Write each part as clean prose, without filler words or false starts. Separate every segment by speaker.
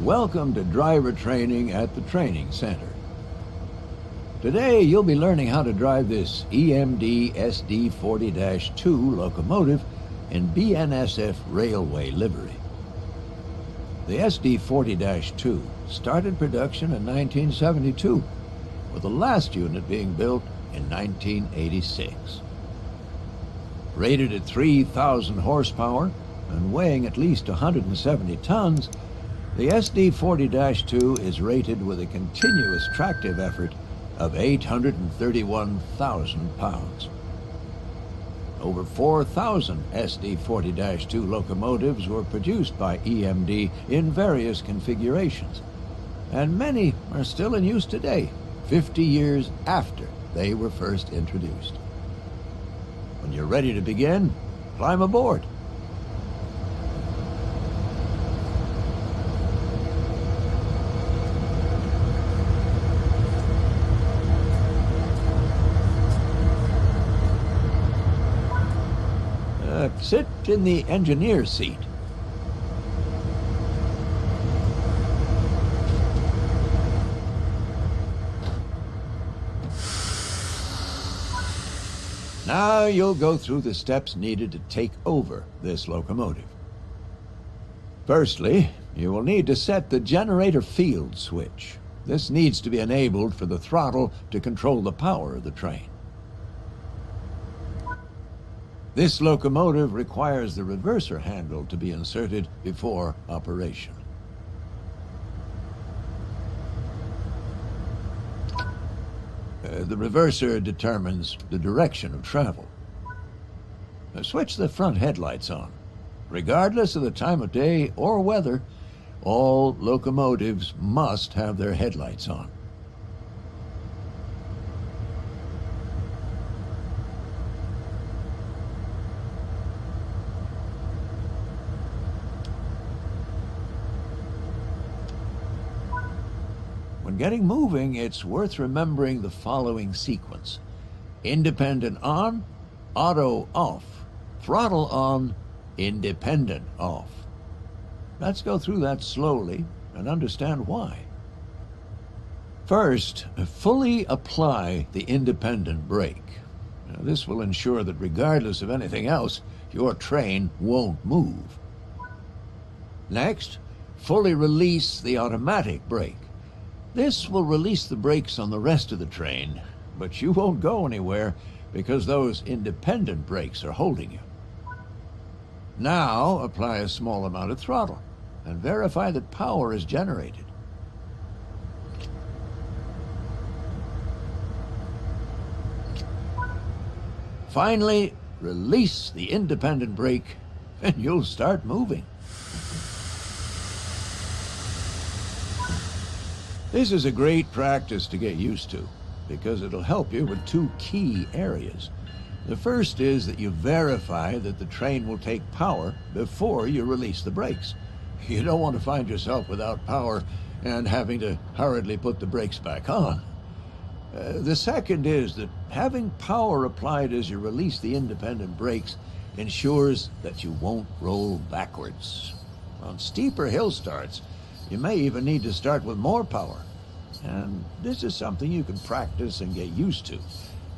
Speaker 1: Welcome to driver training at the training center. Today you'll be learning how to drive this EMD SD40-2 locomotive in BNSF railway livery. The SD40-2 started production in 1972, with the last unit being built in 1986. Rated at 3,000 horsepower and weighing at least 170 tons, the SD40-2 is rated with a continuous tractive effort of 831,000 pounds. Over 4,000 SD40-2 locomotives were produced by EMD in various configurations, and many are still in use today, 50 years after they were first introduced. When you're ready to begin, climb aboard. Sit in the engineer's seat. Now you'll go through the steps needed to take over this locomotive. Firstly, you will need to set the generator field switch. This needs to be enabled for the throttle to control the power of the train. This locomotive requires the reverser handle to be inserted before operation. The reverser determines the direction of travel. Switch the front headlights on. Regardless of the time of day or weather, all locomotives must have their headlights on. When getting moving, it's worth remembering the following sequence: independent on, auto off, throttle on, independent off. Let's go through that slowly and understand why. First, fully apply the independent brake. Now, this will ensure that regardless of anything else, your train won't move. Next, fully release the automatic brake. This will release the brakes on the rest of the train, but you won't go anywhere because those independent brakes are holding you. Now apply a small amount of throttle and verify that power is generated. Finally, release the independent brake and you'll start moving. This is a great practice to get used to because it'll help you with two key areas. The first is that you verify that the train will take power before you release the brakes. You don't want to find yourself without power and having to hurriedly put the brakes back on. The second is that having power applied as you release the independent brakes ensures that you won't roll backwards. On steeper hill starts, you may even need to start with more power. And this is something you can practice and get used to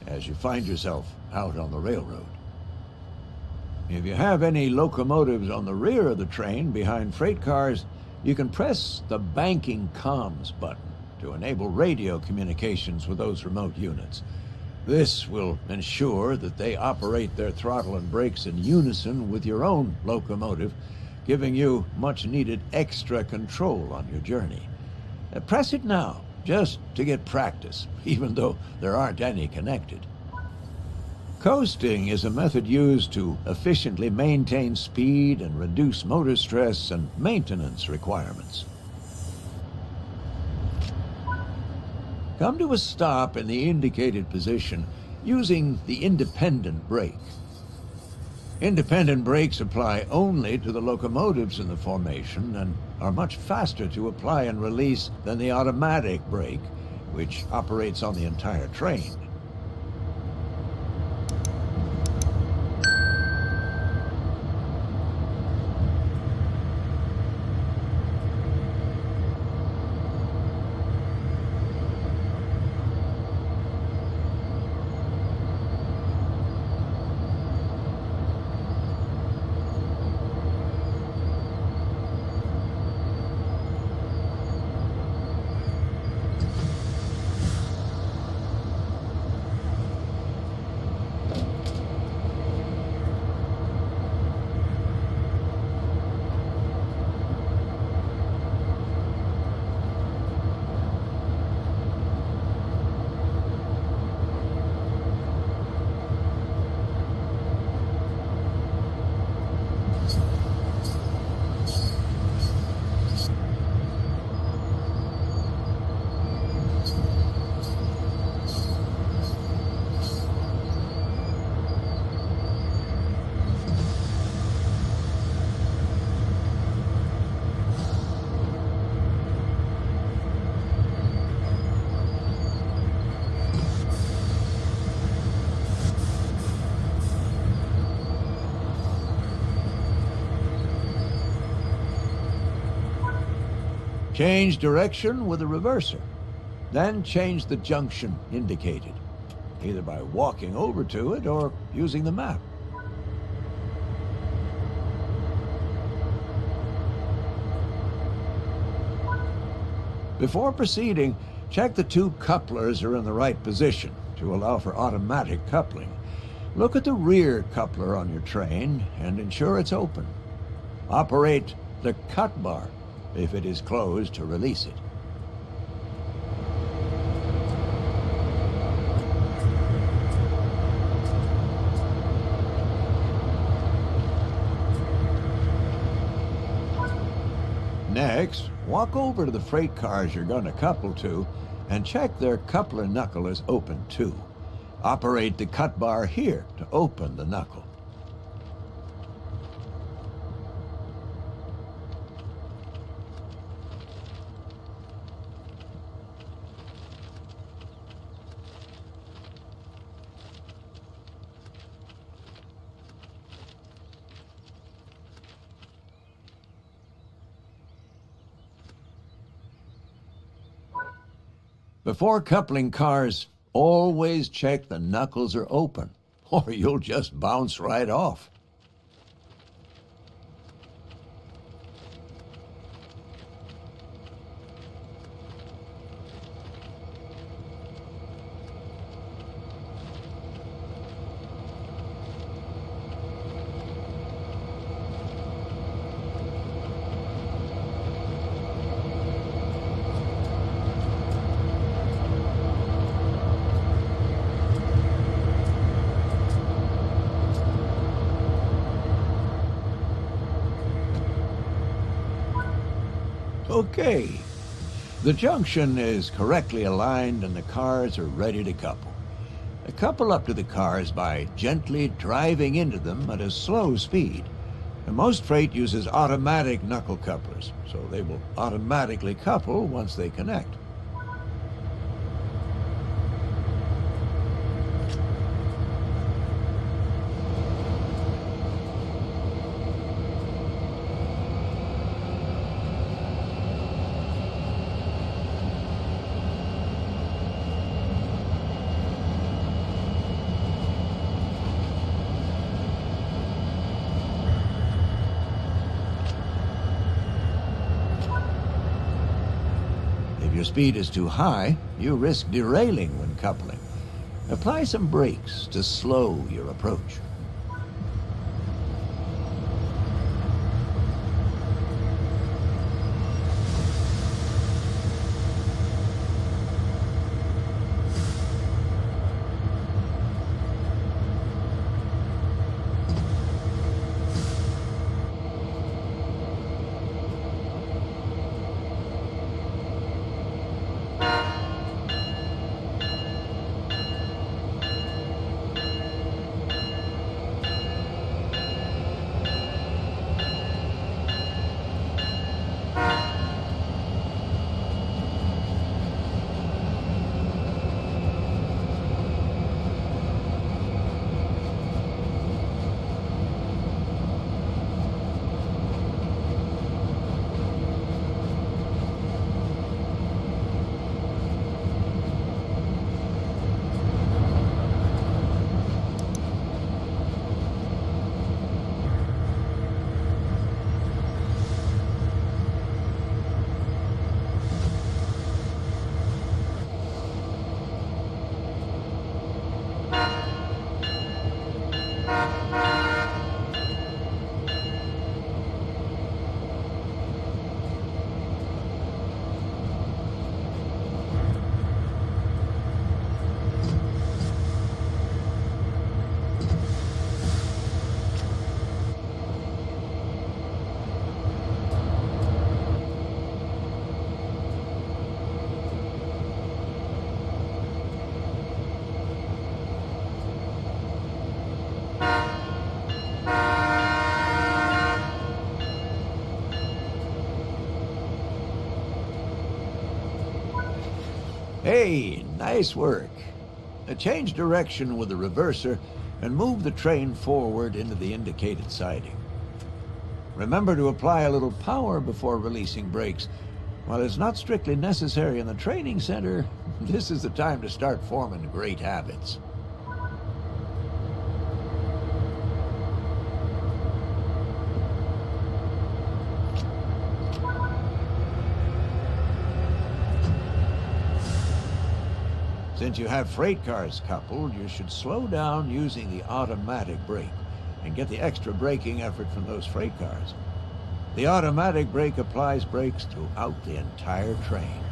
Speaker 1: as you find yourself out on the railroad. If you have any locomotives on the rear of the train behind freight cars, you can press the banking comms button to enable radio communications with those remote units. This will ensure that they operate their throttle and brakes in unison with your own locomotive, giving you much needed extra control on your journey. Press it now, just to get practice, even though there aren't any connected. Coasting is a method used to efficiently maintain speed and reduce motor stress and maintenance requirements. Come to a stop in the indicated position using the independent brake. Independent brakes apply only to the locomotives in the formation and are much faster to apply and release than the automatic brake, which operates on the entire train. Change direction with the reverser. Then change the junction indicated, either by walking over to it or using the map. Before proceeding, check the two couplers are in the right position to allow for automatic coupling. Look at the rear coupler on your train and ensure it's open. Operate the cut bar if it is closed to release it. Next, walk over to the freight cars you're going to couple to and check their coupler knuckle is open too. Operate the cut bar here to open the knuckle. Before coupling cars, always check the knuckles are open, or you'll just bounce right off. Okay, the junction is correctly aligned and the cars are ready to couple. Couple up to the cars by gently driving into them at a slow speed. And most freight uses automatic knuckle couplers, so they will automatically couple once they connect. If your speed is too high, you risk derailing when coupling. Apply some brakes to slow your approach. Hey, nice work. Change direction with the reverser and move the train forward into the indicated siding. Remember to apply a little power before releasing brakes. While it's not strictly necessary in the training center, this is the time to start forming great habits. Since you have freight cars coupled, you should slow down using the automatic brake and get the extra braking effort from those freight cars. The automatic brake applies brakes throughout the entire train.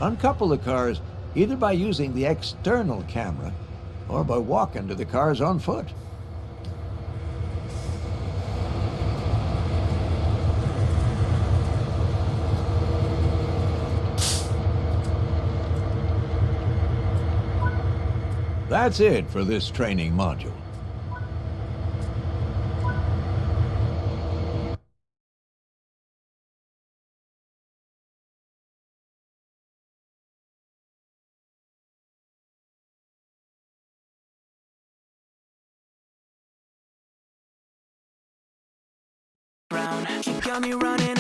Speaker 1: Uncouple the cars either by using the external camera or by walking to the cars on foot. That's it for this training module.
Speaker 2: You got me running